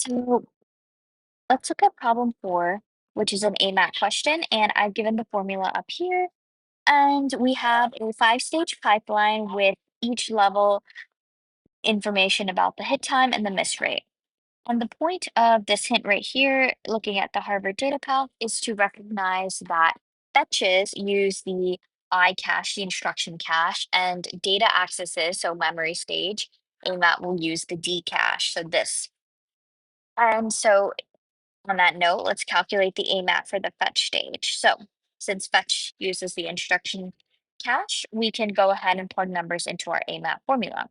So let's look at problem 4, which is an AMAT question, and I've given the formula up here. And we have a 5-stage pipeline with each level information about the hit time and the miss rate. And the point of this hint right here, looking at the Harvard data path, is to recognize that fetches use the I cache, the instruction cache, and data accesses, so memory stage, AMAT will use the D cache, so this. And so on that note, let's calculate the AMAT for the fetch stage. So since fetch uses the instruction cache, we can go ahead and plug numbers into our AMAT formula.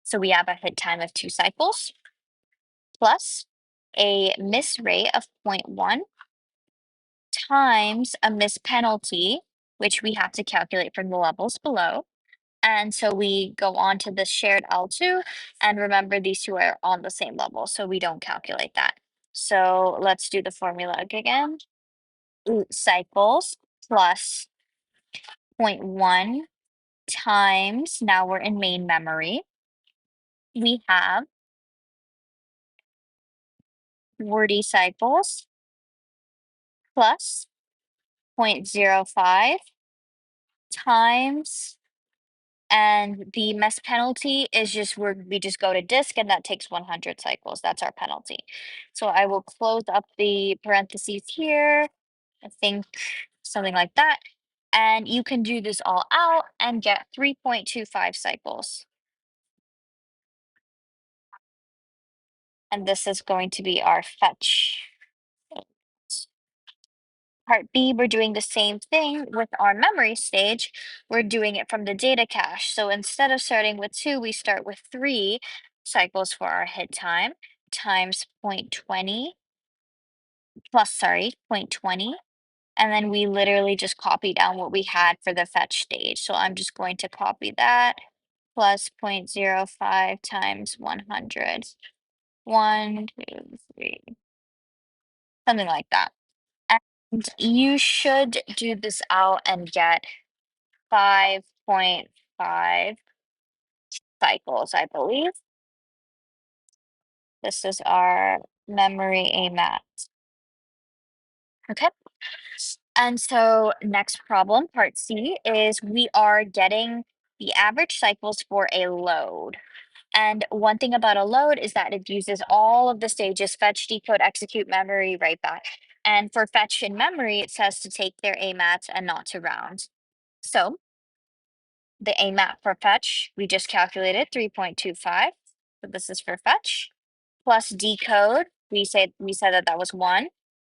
So we have a hit time of 2 cycles plus a miss rate of 0.1 times a miss penalty, which we have to calculate from the levels below. And so we go on to the shared L2, and remember these two are on the same level, so we don't calculate that. So let's do the formula again. Cycles plus zero point 0.1 times, now we're in main memory, we have 40 cycles plus 0.05 times, and the mess penalty is just we just go to disk and that takes 100 cycles. That's our penalty. So I will close up the parentheses here. I think something like that. And you can do this all out and get 3.25 cycles. And this is going to be our fetch. Part B, we're doing the same thing with our memory stage. We're doing it from the data cache. So instead of starting with 2, we start with 3 cycles for our hit time times 0.20 plus, sorry, 0.20. And then we literally just copy down what we had for the fetch stage. So I'm just going to copy that plus 0.05 times 100. 1, 2, 3, something like that. And you should do this out and get 5.5 cycles, I believe. This is our memory AMAT. Okay. And so next problem, part C, is we are getting the average cycles for a load. And one thing about a load is that it uses all of the stages: fetch, decode, execute, memory, write back. And for fetch in memory, it says to take their AMAT and not to round. So the AMAT for fetch, we just calculated 3.25. So this is for fetch. Plus decode, we said that that was 1.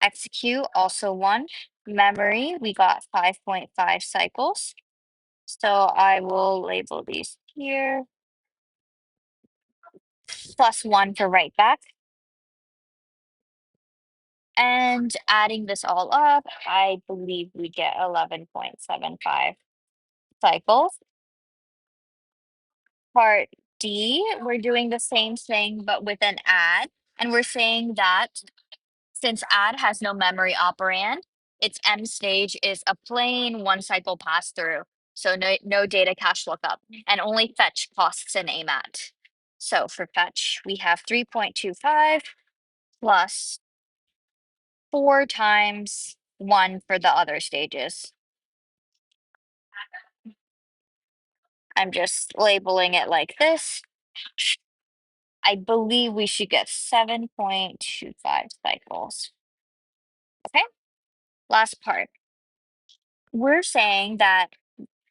Execute, also 1. Memory, we got 5.5 cycles. So I will label these here. Plus 1 for write back. And adding this all up, I believe we get 11.75 cycles. Part D, we're doing the same thing, but with an add. And we're saying that since add has no memory operand, its M stage is a plain 1 cycle pass through. So no data cache lookup, and only fetch costs an AMAT. So for fetch, we have 3.25 plus 4 times 1 for the other stages. I'm just labeling it like this. I believe we should get 7.25 cycles. Okay, last part. We're saying that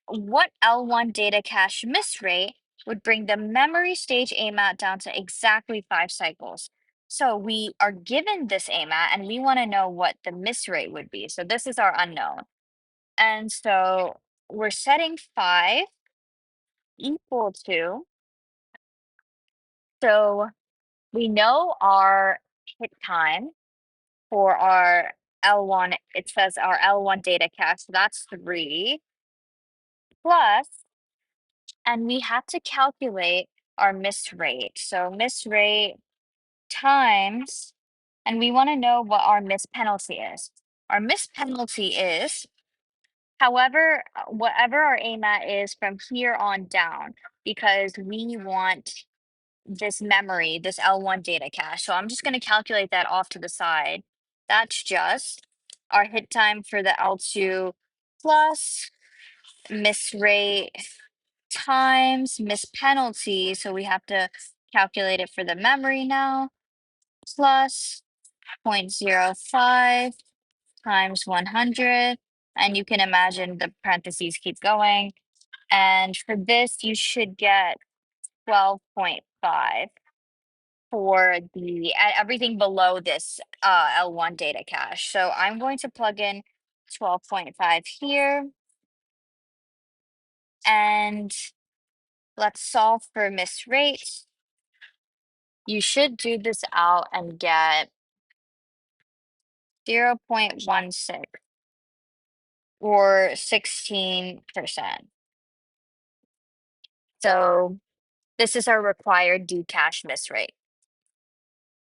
what L1 data cache miss rate would bring the memory stage AMAT down to exactly 5 cycles. So we are given this AMAT and we want to know what the miss rate would be. So this is our unknown. And so we're setting 5 equal to, so we know our hit time for our L1, it says our L1 data cache, so that's 3 plus, and we have to calculate our miss rate. So miss rate times, and we want to know what our miss penalty is. Our miss penalty is, however, whatever our AMAT is from here on down, because we want this memory, this L1 data cache. So I'm just going to calculate that off to the side. That's just our hit time for the L2 plus miss rate times miss penalty. So we have to calculate it for the memory now, plus 0.05 times 100. And you can imagine the parentheses keep going. And for this, you should get 12.5 for the everything below this L1 data cache. So I'm going to plug in 12.5 here, and let's solve for miss rate. You should do this out and get 0.16 or 16%. So this is our required do cache miss rate.